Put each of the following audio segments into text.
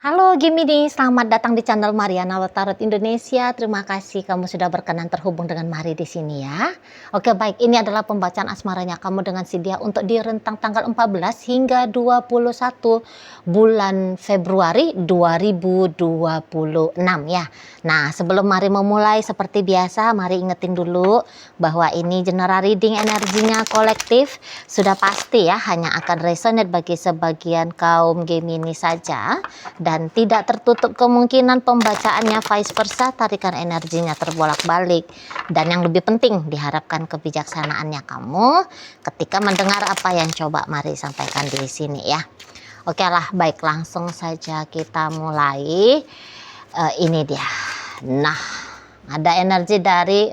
Halo Gemini, selamat datang di channel Mariana Tarot Indonesia. Terima kasih kamu sudah berkenan terhubung dengan Mari di sini ya. Oke baik, ini adalah pembacaan asmaranya kamu dengan si dia untuk di rentang tanggal 14 hingga 21 bulan Februari 2026 ya. Nah sebelum Mari memulai seperti biasa, Mari ingetin dulu bahwa ini general reading energinya kolektif. Sudah pasti ya, hanya akan resonate bagi sebagian kaum Gemini saja. Dan tidak tertutup kemungkinan pembacaannya vice versa, tarikan energinya terbolak-balik. Dan yang lebih penting, diharapkan kebijaksanaannya kamu ketika mendengar apa yang coba Mari sampaikan di sini ya. Oke lah, baik, langsung saja kita mulai. Ini dia. Nah, ada energi dari,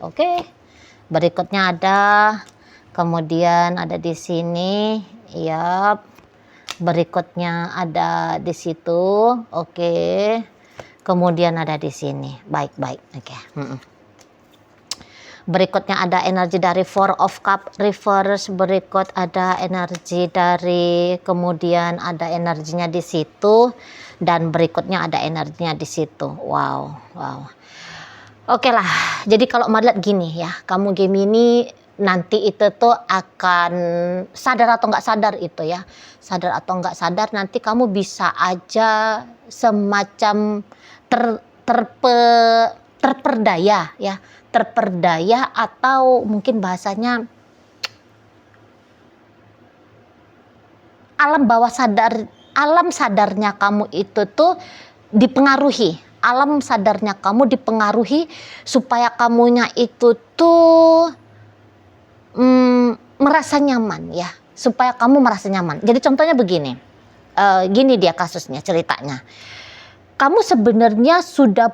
berikutnya ada, kemudian ada di sini, yap. Berikutnya ada di situ, kemudian ada di sini, baik, Berikutnya ada energi dari Four of Cup reverse, berikut ada energi dari, kemudian ada energinya di situ, dan berikutnya ada energinya di situ. Wow. Oke lah, jadi kalau Mari lihat gini ya, kamu Gemini nanti itu tuh akan sadar atau nggak sadar itu ya, sadar atau nggak sadar nanti kamu bisa aja semacam terperdaya ya, terperdaya atau mungkin bahasanya alam sadarnya kamu itu tuh dipengaruhi, alam sadarnya kamu dipengaruhi supaya kamunya itu tuh merasa nyaman ya, supaya kamu merasa nyaman. Jadi contohnya begini, gini dia kasusnya, ceritanya. Kamu sebenarnya sudah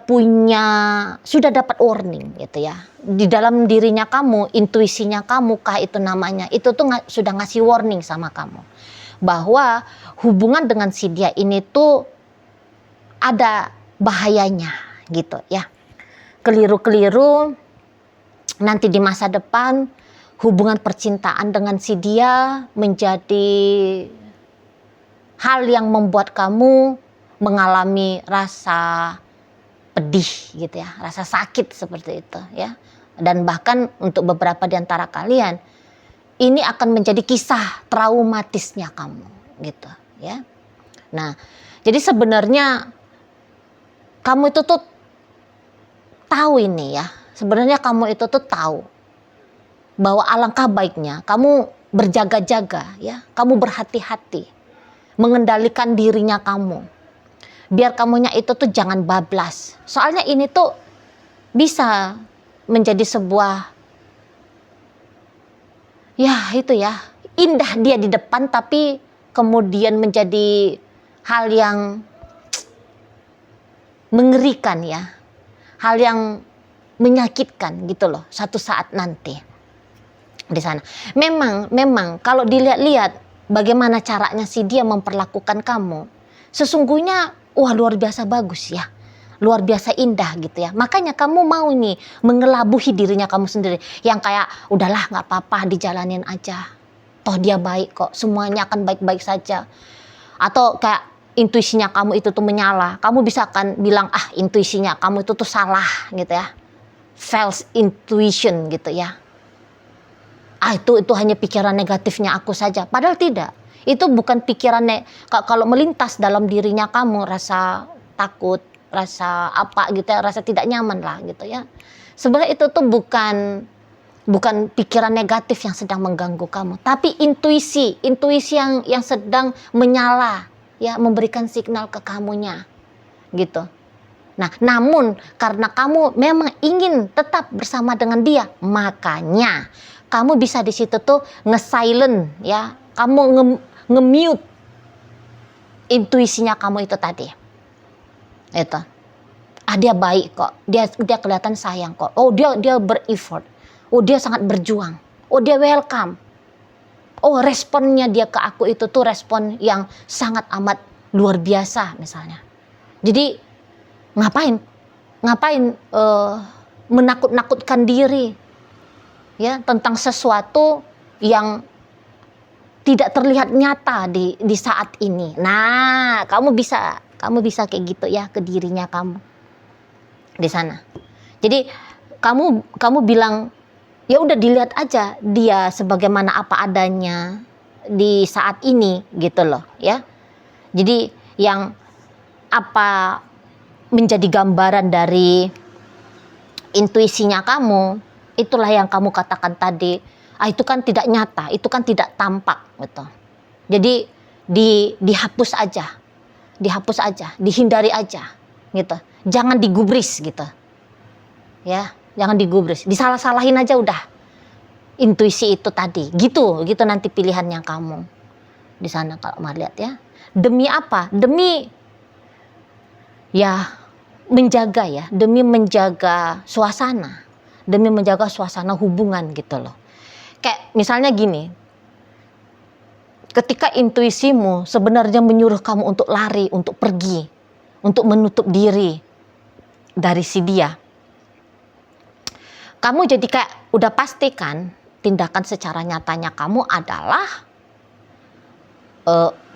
dapat warning gitu ya. Di dalam dirinya kamu, intuisinya kamu kah itu namanya, itu tuh sudah ngasih warning sama kamu. Bahwa hubungan dengan si dia ini tuh ada bahayanya gitu ya. Keliru-keliru nanti di masa depan hubungan percintaan dengan si dia menjadi hal yang membuat kamu mengalami rasa pedih gitu ya, rasa sakit seperti itu ya. Dan bahkan untuk beberapa di antara kalian ini akan menjadi kisah traumatisnya kamu gitu ya. Nah, jadi sebenarnya kamu itu tuh tahu ini ya. Sebenarnya kamu itu tuh tahu bahwa alangkah baiknya kamu berjaga-jaga ya, kamu berhati-hati mengendalikan dirinya kamu, biar kamunya itu tuh jangan bablas. Soalnya ini tuh bisa menjadi sebuah ya itu ya, indah dia di depan tapi kemudian menjadi hal yang mengerikan ya, hal yang menyakitkan gitu loh satu saat nanti di sana. Memang kalau dilihat-lihat bagaimana caranya si dia memperlakukan kamu, sesungguhnya wah luar biasa bagus ya, luar biasa indah gitu ya. Makanya kamu mau nih mengelabuhi dirinya kamu sendiri, yang kayak udahlah nggak apa-apa, dijalanin aja, toh dia baik kok, semuanya akan baik-baik saja. Atau kayak intuisinya kamu itu tuh menyala, kamu bisa akan bilang intuisinya kamu itu tuh salah gitu ya, false intuition gitu ya. Itu hanya pikiran negatifnya aku saja. Padahal tidak. Itu bukan pikiran kalau melintas dalam dirinya kamu, rasa takut, rasa apa gitu ya, rasa tidak nyaman lah gitu ya. Sebenarnya itu tuh bukan pikiran negatif yang sedang mengganggu kamu, tapi intuisi yang sedang menyala ya, memberikan signal ke kamunya gitu. Nah, namun karena kamu memang ingin tetap bersama dengan dia, makanya kamu bisa di situ tuh nge-silent ya, kamu nge-mute intuisinya kamu itu tadi. Itu. Dia baik kok. Dia kelihatan sayang kok. Dia ber-effort. Dia sangat berjuang. Dia welcome. Responnya dia ke aku itu tuh respon yang sangat amat luar biasa misalnya. Jadi ngapain menakut-nakutkan diri ya tentang sesuatu yang tidak terlihat nyata di saat ini. Nah, kamu bisa kamu bisa kayak gitu ya ke dirinya kamu di sana. Jadi kamu bilang ya udah dilihat aja dia sebagaimana apa adanya di saat ini gitu loh ya. Jadi yang apa menjadi gambaran dari intuisinya kamu, itulah yang kamu katakan tadi. Itu kan tidak nyata, itu kan tidak tampak gitu. Jadi dihapus aja, dihindari aja gitu. Jangan digubris gitu. Ya, jangan digubris, disalah-salahin aja udah. Intuisi itu tadi, gitu nanti pilihannya kamu di sana kalau mau lihat ya. Demi apa? Demi ya menjaga ya, demi menjaga suasana, demi menjaga suasana hubungan gitu loh. Kayak misalnya gini, ketika intuisimu sebenarnya menyuruh kamu untuk lari, untuk pergi, untuk menutup diri dari si dia, kamu jadi kayak udah pastikan tindakan secara nyatanya kamu adalah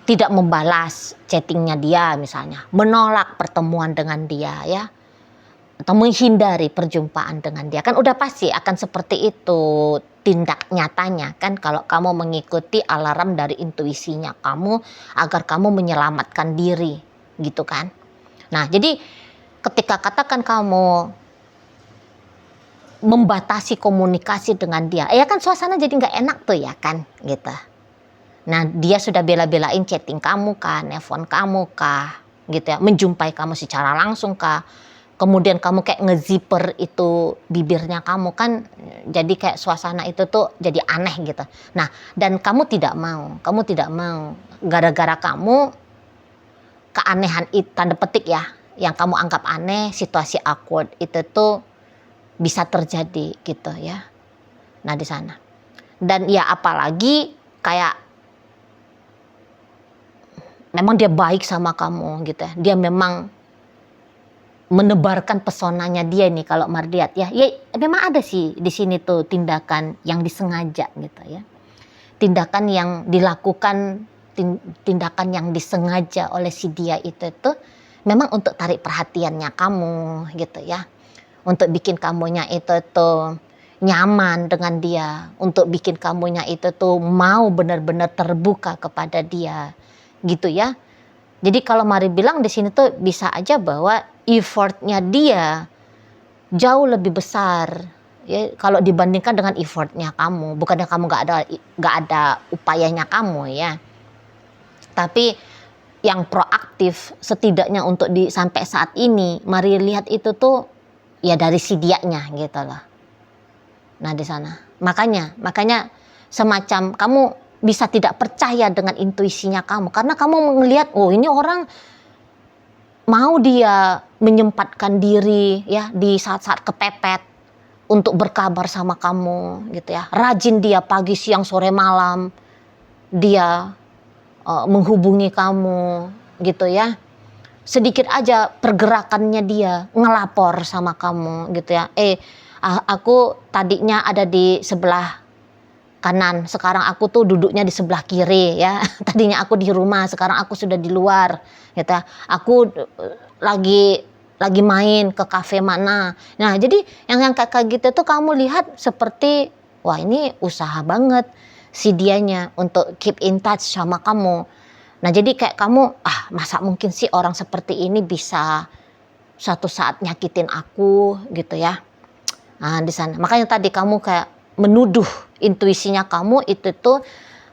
tidak membalas chattingnya dia misalnya, menolak pertemuan dengan dia ya, atau menghindari perjumpaan dengan dia. Kan udah pasti akan seperti itu tindak nyatanya kan kalau kamu mengikuti alarm dari intuisinya kamu agar kamu menyelamatkan diri gitu kan. Nah jadi ketika katakan kamu membatasi komunikasi dengan dia, ya kan suasana jadi nggak enak tuh ya kan gitu. Nah dia sudah bela-belain chatting kamu kah, nelfon kamu kah gitu ya, menjumpai kamu secara langsung kah, kemudian kamu kayak ngezipper itu bibirnya kamu kan, jadi kayak suasana itu tuh jadi aneh gitu. Nah dan kamu tidak mau gara-gara kamu keanehan itu tanda petik ya, yang kamu anggap aneh, situasi awkward itu tuh bisa terjadi gitu ya. Nah di sana. Dan ya apalagi kayak memang dia baik sama kamu gitu ya. Dia memang menebarkan pesonanya dia nih kalau Mardiat ya. Ya memang ada sih di sini tuh tindakan yang disengaja gitu ya. Tindakan yang dilakukan, tindakan yang disengaja oleh si dia itu tuh memang untuk tarik perhatiannya kamu gitu ya. Untuk bikin kamunya itu tuh nyaman dengan dia, untuk bikin kamunya itu tuh mau benar-benar terbuka kepada dia gitu ya. Jadi kalau Mari bilang di sini tuh bisa aja bahwa effortnya dia jauh lebih besar ya kalau dibandingkan dengan effortnya kamu. Bukannya kamu nggak ada upayanya kamu ya, tapi yang proaktif setidaknya untuk sampai saat ini Mari lihat itu tuh ya dari si dianya gitu loh. Nah di sana makanya semacam kamu bisa tidak percaya dengan intuisinya kamu karena kamu melihat oh ini orang mau dia menyempatkan diri ya di saat-saat kepepet untuk berkabar sama kamu gitu ya, rajin dia pagi siang sore malam dia menghubungi kamu gitu ya. Sedikit aja pergerakannya dia ngelapor sama kamu gitu ya. Aku tadinya ada di sebelah kanan, sekarang aku tuh duduknya di sebelah kiri ya. Tadinya aku di rumah, sekarang aku sudah di luar gitu ya. Aku lagi main ke kafe mana. Nah jadi yang kayak gitu tuh kamu lihat seperti wah ini usaha banget si dianya untuk keep in touch sama kamu. Nah jadi kayak kamu masa mungkin sih orang seperti ini bisa suatu saat nyakitin aku gitu ya. Nah di sana makanya tadi kamu kayak menuduh intuisinya kamu itu tuh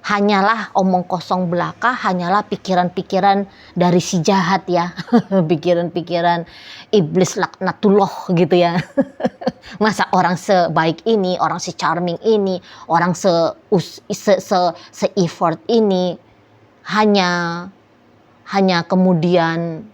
hanyalah omong kosong belaka, hanyalah pikiran-pikiran dari si jahat ya. Pikiran-pikiran iblis laknatullah gitu ya. Masa orang sebaik ini, orang se-charming ini, orang se-effort ini hanya kemudian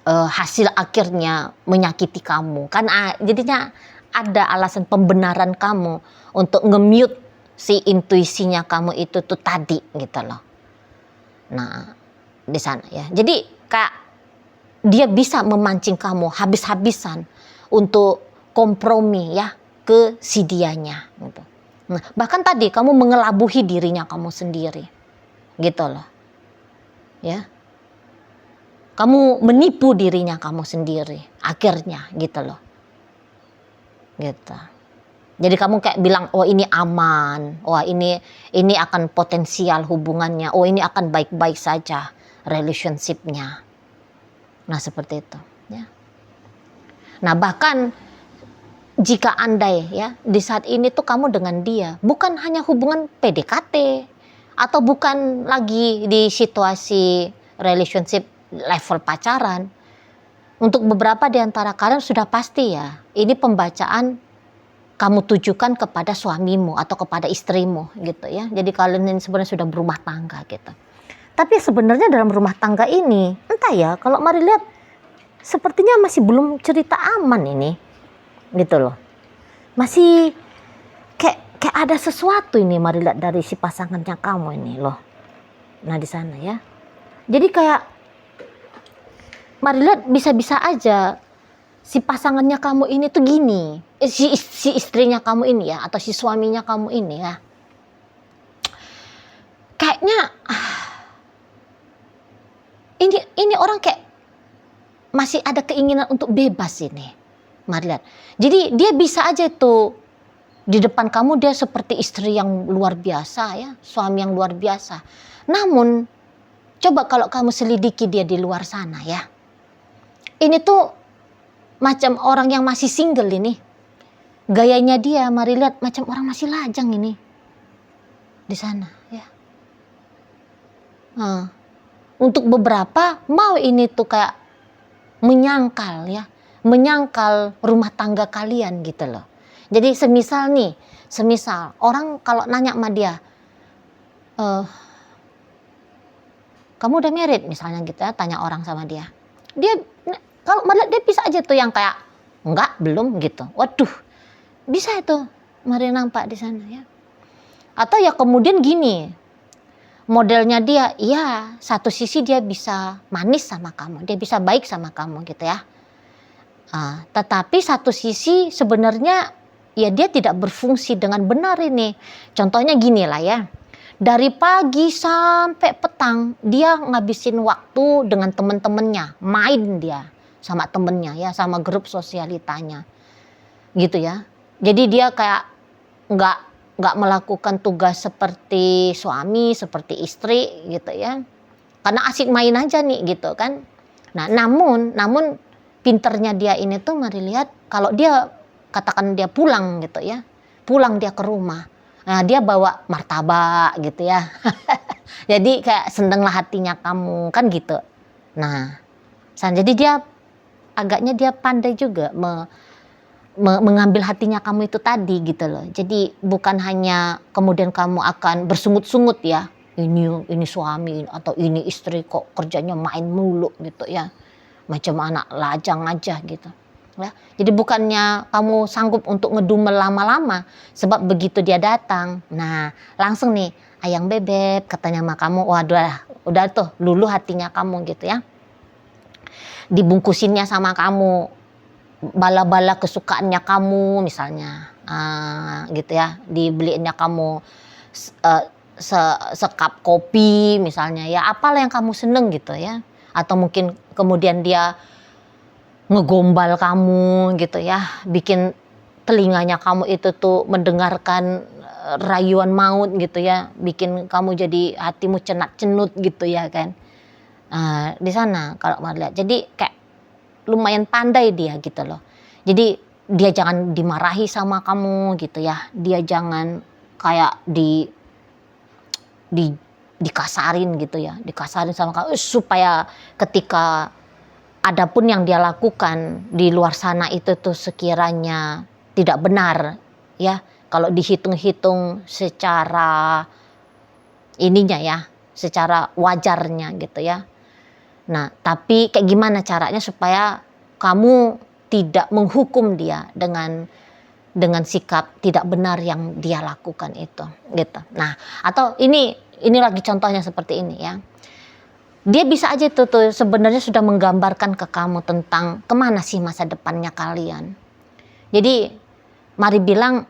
hasil akhirnya menyakiti kamu kan, jadinya ada alasan pembenaran kamu untuk nge-mute si intuisinya kamu itu tuh tadi gitu loh. Nah di sana ya jadi kayak dia bisa memancing kamu habis-habisan untuk kompromi ya ke si dianya gitu. Nah, bahkan tadi kamu mengelabuhi dirinya kamu sendiri gitu loh ya. kamu menipu dirinya kamu sendiri akhirnya gitu loh. Gitu. Jadi kamu kayak bilang, oh ini aman, wah ini akan potensial hubungannya, oh ini akan baik-baik saja relationship-nya. Nah seperti itu ya. Nah bahkan jika andai ya di saat ini tuh kamu dengan dia bukan hanya hubungan PDKT atau bukan lagi di situasi relationship level pacaran, untuk beberapa di antara kalian sudah pasti ya ini pembacaan kamu tujukan kepada suamimu atau kepada istrimu gitu ya. Jadi kalian ini sebenarnya sudah berumah tangga gitu. Tapi sebenarnya dalam rumah tangga ini entah ya, kalau mari lihat sepertinya masih belum cerita aman ini gitu loh. Masih kayak ada sesuatu ini mari lihat dari si pasangannya kamu ini loh. Nah di sana ya. Jadi kayak mari lihat bisa-bisa aja si pasangannya kamu ini tuh gini, si istrinya kamu ini ya, atau si suaminya kamu ini ya, kayaknya ini orang kayak masih ada keinginan untuk bebas ini, mari lihat. Jadi dia bisa aja tuh di depan kamu dia seperti istri yang luar biasa ya, suami yang luar biasa. Namun coba kalau kamu selidiki dia di luar sana ya, ini tuh macam orang yang masih single ini. Gayanya dia mari lihat macam orang masih lajang ini. Di sana ya. Untuk beberapa mau ini tuh kayak menyangkal ya. Menyangkal rumah tangga kalian gitu loh. Jadi semisal orang kalau nanya sama dia, kamu udah married misalnya gitu ya, tanya orang sama dia. Dia kalau malah dia bisa aja tuh yang kayak enggak, belum gitu. Waduh, bisa itu mari nampak di sana ya. Atau ya kemudian gini, modelnya dia, ya satu sisi dia bisa manis sama kamu, dia bisa baik sama kamu gitu ya. Tetapi satu sisi sebenarnya ya dia tidak berfungsi dengan benar ini. Contohnya gini lah ya. Dari pagi sampai petang dia ngabisin waktu dengan temen-temennya, main dia sama temennya ya, sama grup sosialitanya gitu ya. Jadi dia kayak nggak melakukan tugas seperti suami, seperti istri gitu ya, karena asik main aja nih gitu kan. Nah namun pinternya dia ini tuh mari lihat, kalau dia katakan dia pulang gitu ya, pulang dia ke rumah, nah dia bawa martabak gitu ya. Jadi kayak senenglah hatinya kamu kan gitu. Nah jadi dia agaknya dia pandai juga mengambil hatinya kamu itu tadi gitu loh. Jadi bukan hanya kemudian kamu akan bersungut-sungut ya, ini suami atau ini istri kok kerjanya main mulu gitu ya, macam anak lajang aja gitu ya. Jadi bukannya kamu sanggup untuk ngedumel lama-lama, sebab begitu dia datang, nah langsung nih ayang bebek katanya sama kamu, waduh udah tuh luluh hatinya kamu gitu ya. Dibungkusinnya sama kamu bala-bala kesukaannya kamu misalnya, gitu ya, dibeliinnya kamu sekap kopi misalnya ya, apalah yang kamu seneng gitu ya. Atau mungkin kemudian dia ngegombal kamu gitu ya, bikin telinganya kamu itu tuh mendengarkan rayuan maut gitu ya, bikin kamu jadi hatimu cenat-cenut gitu ya kan. Di sana kalau mau lihat, jadi kayak lumayan pandai dia gitu loh. Jadi dia jangan dimarahi sama kamu gitu ya, dia jangan kayak dikasarin gitu ya, dikasarin sama kamu supaya ketika adapun yang dia lakukan di luar sana itu tuh sekiranya tidak benar ya, kalau dihitung-hitung secara ininya ya, secara wajarnya gitu ya. Nah, tapi kayak gimana caranya supaya kamu tidak menghukum dia dengan sikap tidak benar yang dia lakukan itu, gitu. Nah, atau ini lagi contohnya seperti ini ya. Dia bisa aja tuh sebenarnya sudah menggambarkan ke kamu tentang kemana sih masa depannya kalian. Jadi, mari bilang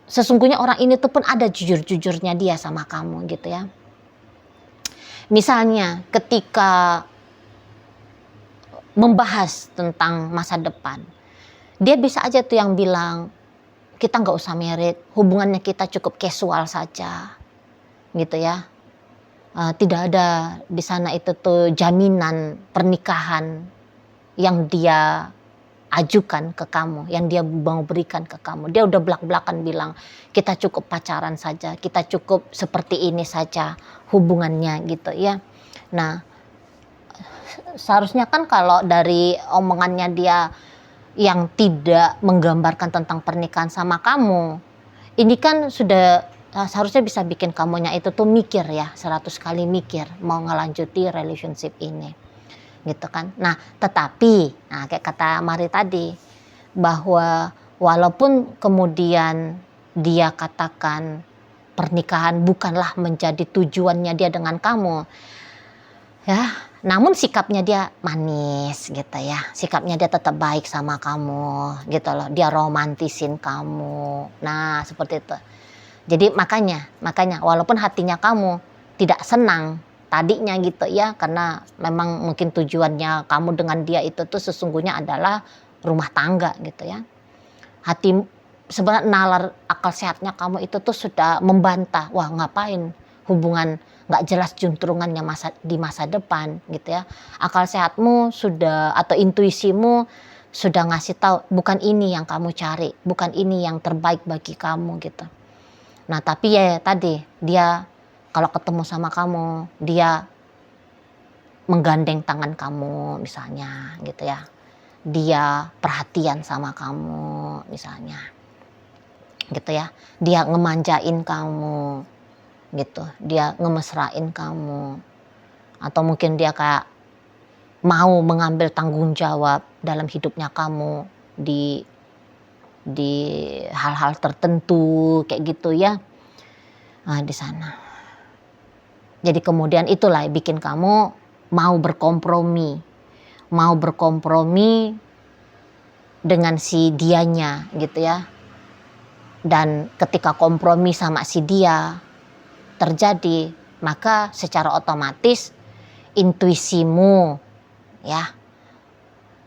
sesungguhnya orang ini tuh pun ada jujur-jujurnya dia sama kamu gitu ya. Misalnya ketika membahas tentang masa depan. Dia bisa aja tuh yang bilang, kita nggak usah married, hubungannya kita cukup casual saja, gitu ya. Tidak ada di sana itu tuh jaminan pernikahan yang dia ajukan ke kamu, yang dia mau berikan ke kamu. Dia udah belak-belakan bilang, kita cukup pacaran saja, kita cukup seperti ini saja hubungannya, gitu ya. Nah, seharusnya kan kalau dari omongannya dia yang tidak menggambarkan tentang pernikahan sama kamu, ini kan sudah seharusnya bisa bikin kamunya itu tuh mikir ya, 100 kali mikir mau ngelanjuti relationship ini, gitu kan. Nah, tetapi kayak kata Mari tadi, bahwa walaupun kemudian dia katakan pernikahan bukanlah menjadi tujuannya dia dengan kamu, ya, namun sikapnya dia manis gitu ya, sikapnya dia tetap baik sama kamu gitu loh, dia romantisin kamu. Nah, seperti itu. Jadi makanya walaupun hatinya kamu tidak senang tadinya gitu ya, karena memang mungkin tujuannya kamu dengan dia itu tuh sesungguhnya adalah rumah tangga gitu ya. Hati sebenarnya nalar akal sehatnya kamu itu tuh sudah membantah, wah ngapain hubungan nggak jelas juntrungannya di masa depan gitu ya. Akal sehatmu sudah atau intuisimu sudah ngasih tahu bukan ini yang kamu cari, bukan ini yang terbaik bagi kamu gitu. Nah, tapi ya tadi dia kalau ketemu sama kamu, dia menggandeng tangan kamu misalnya gitu ya. Dia perhatian sama kamu misalnya. Gitu ya. Dia ngemanjain kamu gitu. Dia ngemesrain kamu. Atau mungkin dia kayak mau mengambil tanggung jawab dalam hidupnya kamu di hal-hal tertentu kayak gitu ya. Nah, di sana. Jadi kemudian itulah yang bikin kamu mau berkompromi dengan si dianya gitu ya. Dan ketika kompromi sama si dia terjadi, maka secara otomatis intuisimu ya,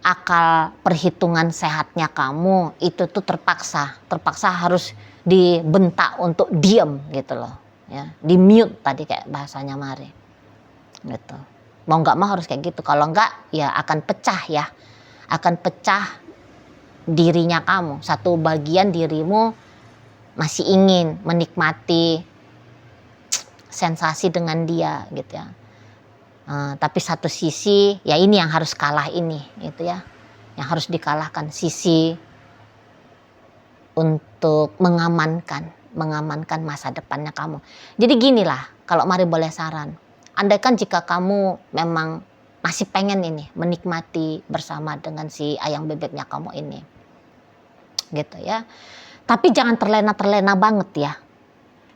akal perhitungan sehatnya kamu itu tuh terpaksa harus dibentak untuk diam gitu loh ya, di mute tadi kayak bahasanya Mari gitu. Mau nggak mau harus kayak gitu, kalau nggak ya akan pecah dirinya kamu, satu bagian dirimu masih ingin menikmati sensasi dengan dia gitu ya. Tapi satu sisi ya ini yang harus kalah ini gitu ya, yang harus dikalahkan sisi untuk mengamankan masa depannya kamu. Jadi ginilah, kalau Mari boleh saran, andaikan jika kamu memang masih pengen ini menikmati bersama dengan si ayang bebeknya kamu ini gitu ya, tapi jangan terlena banget ya,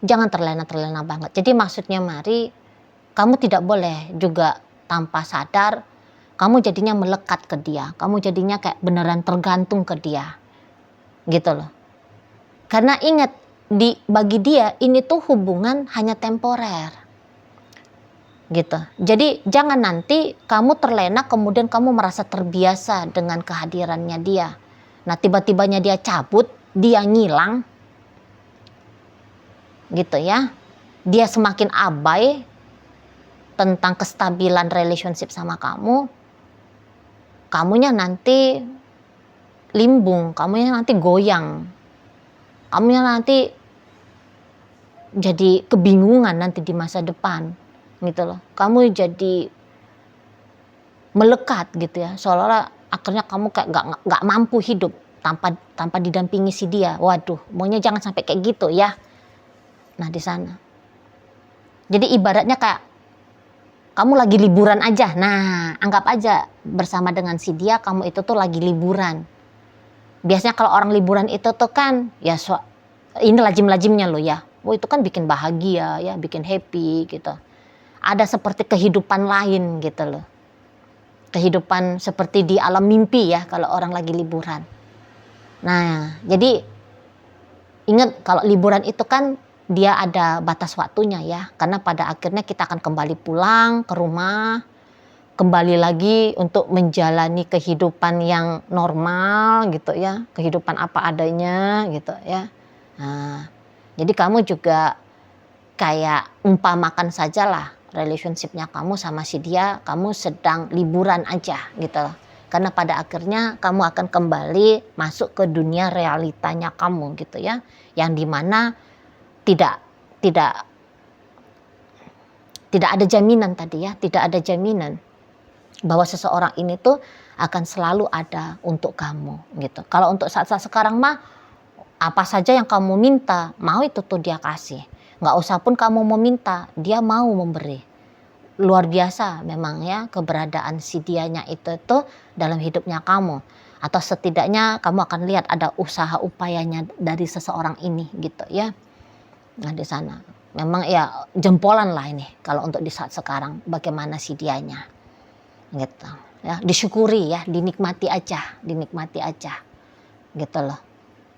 jangan terlena banget. Jadi maksudnya Mari, kamu tidak boleh juga tanpa sadar kamu jadinya melekat ke dia, kamu jadinya kayak beneran tergantung ke dia gitu loh. Karena ingat, bagi dia ini tuh hubungan hanya temporer gitu. Jadi jangan nanti kamu terlena kemudian kamu merasa terbiasa dengan kehadirannya dia. Nah, tiba-tibanya dia cabut, dia ngilang gitu ya, dia semakin abai tentang kestabilan relationship sama kamu, kamunya nanti limbung, kamunya nanti goyang, kamunya nanti jadi kebingungan nanti di masa depan gitu loh. Kamu jadi melekat gitu ya, seolah-olah akhirnya kamu kayak nggak mampu hidup tanpa didampingi si dia. Waduh, maunya jangan sampai kayak gitu ya. Nah, di sana. Jadi ibaratnya kayak kamu lagi liburan aja. Nah, anggap aja bersama dengan si dia kamu itu tuh lagi liburan. Biasanya kalau orang liburan itu tuh kan ya ini lazim-lazimnya loh ya. Itu kan bikin bahagia ya, bikin happy gitu. Ada seperti kehidupan lain gitu loh. Kehidupan seperti di alam mimpi ya kalau orang lagi liburan. Nah, jadi ingat kalau liburan itu kan dia ada batas waktunya ya, karena pada akhirnya kita akan kembali pulang ke rumah, kembali lagi untuk menjalani kehidupan yang normal gitu ya, kehidupan apa adanya gitu ya. Nah, jadi kamu juga kayak umpamakan sajalah relationshipnya kamu sama si dia, kamu sedang liburan aja gitu loh. Karena pada akhirnya kamu akan kembali masuk ke dunia realitanya kamu gitu ya, yang dimana tidak tidak tidak ada jaminan tadi ya, tidak ada jaminan bahwa seseorang ini tuh akan selalu ada untuk kamu gitu. Kalau untuk saat-saat sekarang mah apa saja yang kamu minta, mau itu tuh dia kasih. Nggak usah pun kamu mau minta, dia mau memberi. Luar biasa memang ya keberadaan si dianya itu tuh dalam hidupnya kamu. Atau setidaknya kamu akan lihat ada usaha upayanya dari seseorang ini gitu ya. Nah di sana memang ya jempolan lah ini kalau untuk di saat sekarang bagaimana si dianya gitu ya, disyukuri ya, dinikmati aja gitu loh,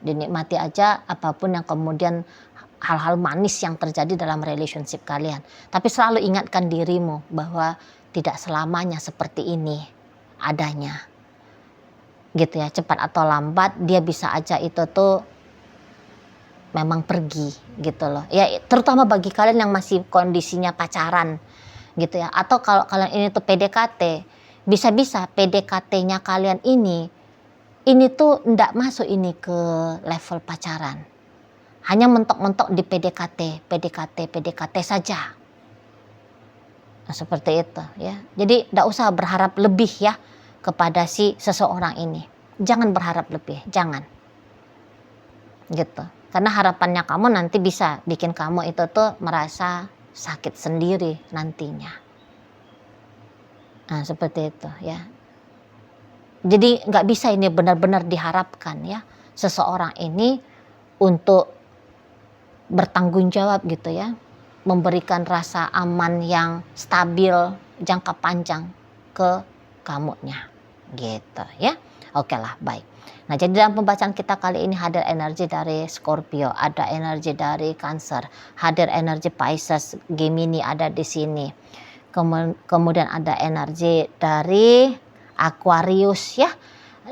dinikmati aja apapun yang kemudian hal-hal manis yang terjadi dalam relationship kalian, tapi selalu ingatkan dirimu bahwa tidak selamanya seperti ini adanya gitu ya, cepat atau lambat dia bisa aja itu tuh memang pergi gitu loh ya, terutama bagi kalian yang masih kondisinya pacaran gitu ya, atau kalau kalian ini tuh PDKT, bisa-bisa PDKT-nya kalian ini tuh ndak masuk ini ke level pacaran, hanya mentok-mentok di PDKT saja. Nah, seperti itu ya, jadi ndak usah berharap lebih ya kepada si seseorang ini, jangan berharap lebih, jangan gitu, karena harapannya kamu nanti bisa bikin kamu itu tuh merasa sakit sendiri nantinya. Nah seperti itu ya. Jadi nggak bisa ini benar-benar diharapkan ya seseorang ini untuk bertanggung jawab gitu ya, memberikan rasa aman yang stabil jangka panjang ke kamunya gitu ya. Oke lah, baik. Nah jadi dalam pembacaan kita kali ini hadir energi dari Scorpio, ada energi dari Cancer, hadir energi Pisces, Gemini ada di sini. Kemudian ada energi dari Aquarius ya,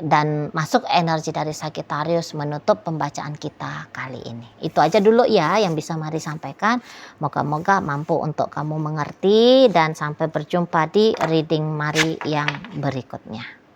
dan masuk energi dari Sagittarius menutup pembacaan kita kali ini. Itu aja dulu ya yang bisa Mari sampaikan. Moga-moga mampu untuk kamu mengerti, dan sampai berjumpa di reading Mari yang berikutnya.